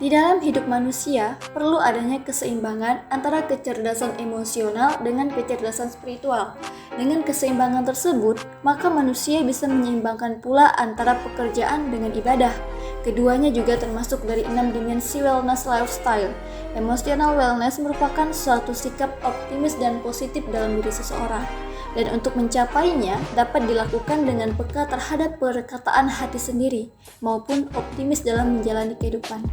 Di dalam hidup manusia, perlu adanya keseimbangan antara kecerdasan emosional dengan kecerdasan spiritual. Dengan keseimbangan tersebut, maka manusia bisa menyeimbangkan pula antara pekerjaan dengan ibadah. Keduanya juga termasuk dari 6 dimensi wellness lifestyle. Emotional wellness merupakan suatu sikap optimis dan positif dalam diri seseorang. Dan untuk mencapainya dapat dilakukan dengan peka terhadap perkataan hati sendiri maupun optimis dalam menjalani kehidupan.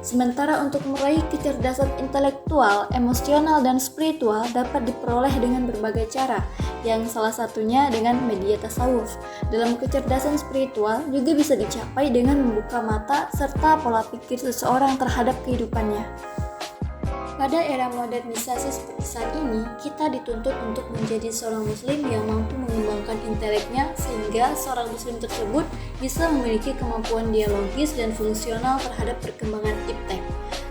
Sementara untuk meraih kecerdasan intelektual, emosional, dan spiritual dapat diperoleh dengan berbagai cara, yang salah satunya dengan media tasawuf. Dalam kecerdasan spiritual juga bisa dicapai dengan membuka mata serta pola pikir seseorang terhadap kehidupannya. Pada era modernisasi seperti saat ini, kita dituntut untuk menjadi seorang muslim yang mampu mengembangkan inteleknya sehingga seorang muslim tersebut bisa memiliki kemampuan dialogis dan fungsional terhadap perkembangan iptek.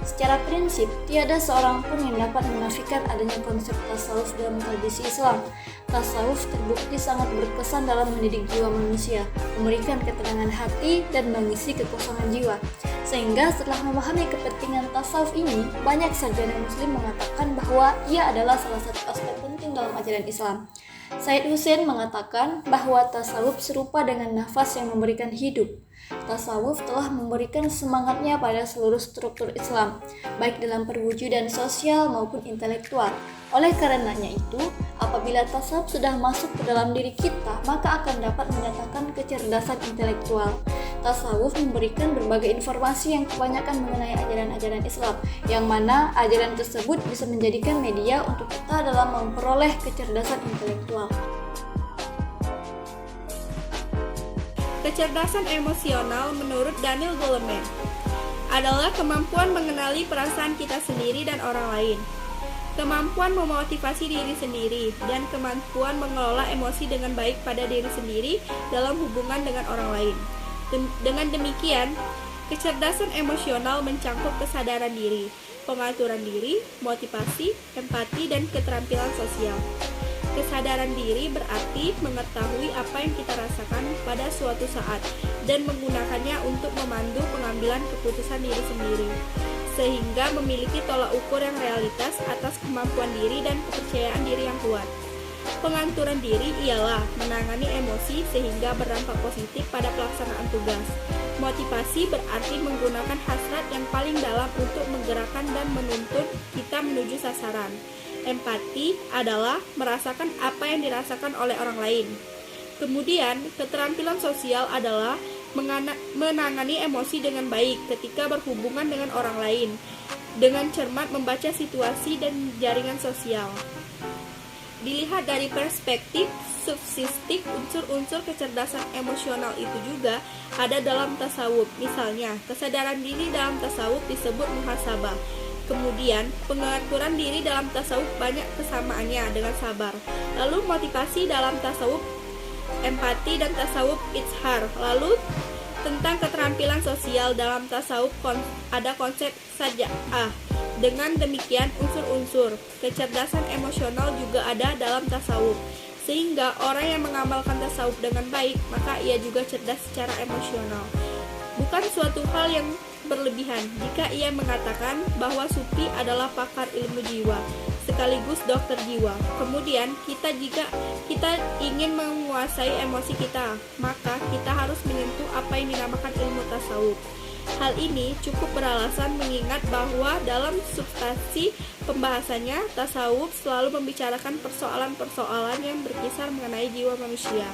Secara prinsip, tiada seorang pun yang dapat menafikan adanya konsep tasawuf dalam tradisi Islam. Tasawuf terbukti sangat berkesan dalam mendidik jiwa manusia, memberikan ketenangan hati, dan mengisi kekosongan jiwa. Sehingga setelah memahami kepentingan tasawuf ini, banyak sarjana muslim mengatakan bahwa ia adalah salah satu aspek penting dalam ajaran Islam. Said Hussein mengatakan bahwa tasawuf serupa dengan nafas yang memberikan hidup. Tasawuf telah memberikan semangatnya pada seluruh struktur Islam, baik dalam perwujudan sosial maupun intelektual. Oleh karenanya itu, apabila tasawuf sudah masuk ke dalam diri kita, maka akan dapat menyatakan kecerdasan intelektual. Tasawuf memberikan berbagai informasi yang kebanyakan mengenai ajaran-ajaran Islam, yang mana ajaran tersebut bisa menjadikan media untuk kita dalam memperoleh kecerdasan intelektual. Kecerdasan emosional menurut Daniel Goleman adalah kemampuan mengenali perasaan kita sendiri dan orang lain, kemampuan memotivasi diri sendiri, dan kemampuan mengelola emosi dengan baik pada diri sendiri dalam hubungan dengan orang lain. Dengan demikian, kecerdasan emosional mencangkup kesadaran diri, pengaturan diri, motivasi, empati, dan keterampilan sosial. Kesadaran diri berarti mengetahui apa yang kita rasakan pada suatu saat dan menggunakannya untuk memandu pengambilan keputusan diri sendiri, sehingga memiliki tolak ukur yang realitas atas kemampuan diri dan kepercayaan diri yang kuat. Pengaturan diri ialah menangani emosi sehingga berdampak positif pada pelaksanaan tugas. Motivasi berarti menggunakan hasrat yang paling dalam untuk menggerakkan dan menuntun kita menuju sasaran. Empati adalah merasakan apa yang dirasakan oleh orang lain. Kemudian, keterampilan sosial adalah menangani emosi dengan baik ketika berhubungan dengan orang lain, dengan cermat membaca situasi dan jaringan sosial. Dilihat dari perspektif subsistik, unsur-unsur kecerdasan emosional itu juga ada dalam tasawuf. Misalnya, kesadaran diri dalam tasawuf disebut muhasabah. Kemudian, pengaturan diri dalam tasawuf banyak kesamaannya dengan sabar. Lalu motivasi dalam tasawuf, empati, dan tasawuf izhar. Lalu tentang keterampilan sosial dalam tasawuf ada konsep saja'ah. Dengan demikian, unsur-unsur kecerdasan emosional juga ada dalam tasawuf. Sehingga orang yang mengamalkan tasawuf dengan baik, maka ia juga cerdas secara emosional. Bukan suatu hal yang berlebihan jika ia mengatakan bahwa sufi adalah pakar ilmu jiwa sekaligus dokter jiwa. Kemudian jika kita ingin menguasai emosi kita, maka kita harus menyentuh apa yang dinamakan ilmu tasawuf. Hal ini cukup beralasan mengingat bahwa dalam substansi pembahasannya, tasawuf selalu membicarakan persoalan-persoalan yang berkisar mengenai jiwa manusia.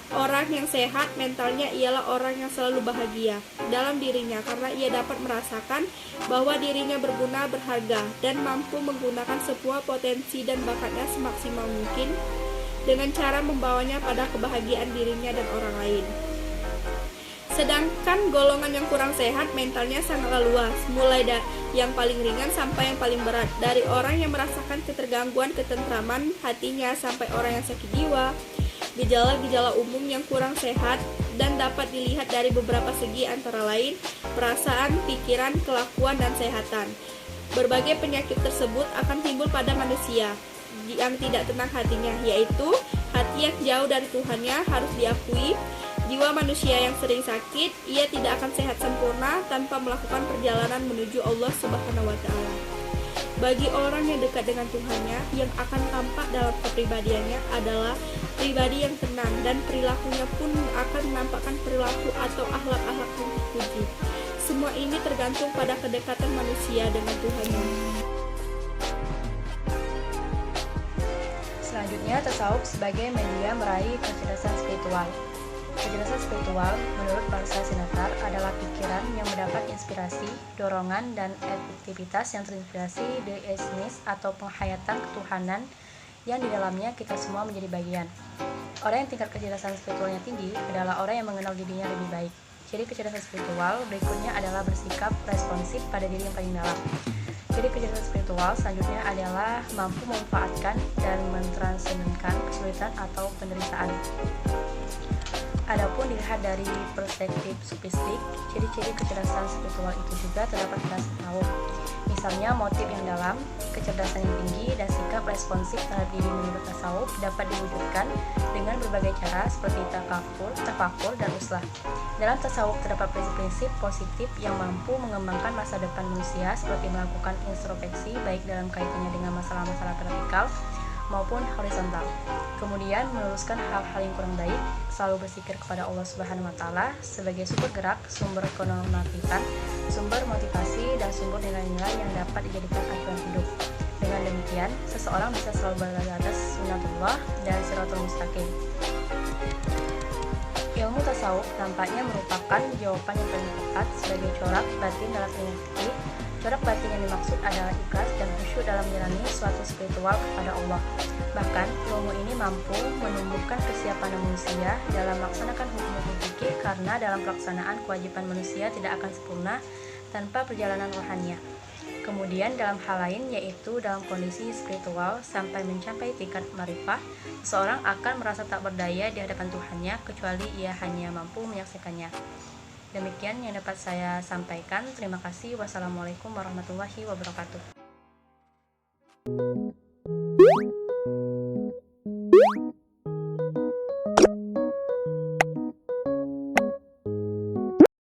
Orang yang sehat mentalnya ialah orang yang selalu bahagia dalam dirinya karena ia dapat merasakan bahwa dirinya berguna, berharga, dan mampu menggunakan semua potensi dan bakatnya semaksimal mungkin dengan cara membawanya pada kebahagiaan dirinya dan orang lain. Sedangkan golongan yang kurang sehat mentalnya sangatlah luas, mulai dari yang paling ringan sampai yang paling berat, dari orang yang merasakan ketergangguan ketentraman hatinya sampai orang yang sakit jiwa. Gejala-gejala umum yang kurang sehat dan dapat dilihat dari beberapa segi antara lain perasaan, pikiran, kelakuan, dan kesehatan. Berbagai penyakit tersebut akan timbul pada manusia yang tidak tenang hatinya, yaitu hati yang jauh dari Tuhannya harus diakui Jiwa manusia yang sering sakit, ia tidak akan sehat sempurna tanpa melakukan perjalanan menuju Allah Subhanahu wa Ta'ala. Bagi orang yang dekat dengan Tuhannya, yang akan tampak dalam kepribadiannya adalah pribadi yang tenang, dan perilakunya pun akan menampakkan perilaku atau akhlak-akhlak yang terpuji. Semua ini tergantung pada kedekatan manusia dengan Tuhannya. Selanjutnya, tasawuf sebagai media meraih kecerdasan spiritual. Kecerdasan spiritual, menurut Marcel Sinetar, adalah pikiran yang mendapat inspirasi, dorongan, dan aktivitas yang terinspirasi dari esnis atau penghayatan ketuhanan yang di dalamnya kita semua menjadi bagian. Orang yang tingkat kecerdasan spiritualnya tinggi adalah orang yang mengenal dirinya lebih baik. Jadi kecerdasan spiritual berikutnya adalah bersikap responsif pada diri yang paling dalam. Jadi kecerdasan spiritual selanjutnya adalah mampu memanfaatkan dan mentransendenkan kesulitan atau penderitaan. Adapun dilihat dari perspektif sufistik, ciri-ciri kecerdasan spiritual itu juga terdapat pada tasawuf. Misalnya motif yang dalam, kecerdasan yang tinggi, dan sikap responsif terhadap diri menurut tasawuf dapat diwujudkan dengan berbagai cara seperti tafakur, dan uslah. Dalam tasawuf terdapat prinsip-prinsip positif yang mampu mengembangkan masa depan manusia seperti melakukan introspeksi baik dalam kaitannya dengan masalah-masalah vertikal maupun horizontal. Kemudian meluruskan hal-hal yang kurang baik, selalu bersikir kepada Allah Subhanahu wa Ta'ala sebagai sumber gerak, sumber kenormatifan, sumber motivasi, dan sumber nilai-nilai yang dapat dijadikan acuan hidup. Dengan demikian, seseorang bisa selalu berada di atas sunnatullah dan siratul mustaqim. Ilmu tasawuf tampaknya merupakan jawaban yang paling tepat sebagai corak batin dalam ilmu fikih. Corak batin yang dimaksud adalah ikhlas dan khusyuk dalam menjalani suatu spiritual kepada Allah. Bahkan, ilmu ini mampu menumbuhkan kesiapan manusia dalam melaksanakan hukum-hukum fikih karena dalam pelaksanaan kewajiban manusia tidak akan sempurna tanpa perjalanan rohaninya. Kemudian dalam hal lain yaitu dalam kondisi spiritual sampai mencapai tingkat marifah, seseorang akan merasa tak berdaya di hadapan Tuhannya kecuali ia hanya mampu menyaksikannya. Demikian yang dapat saya sampaikan. Terima kasih. Wassalamualaikum warahmatullahi wabarakatuh.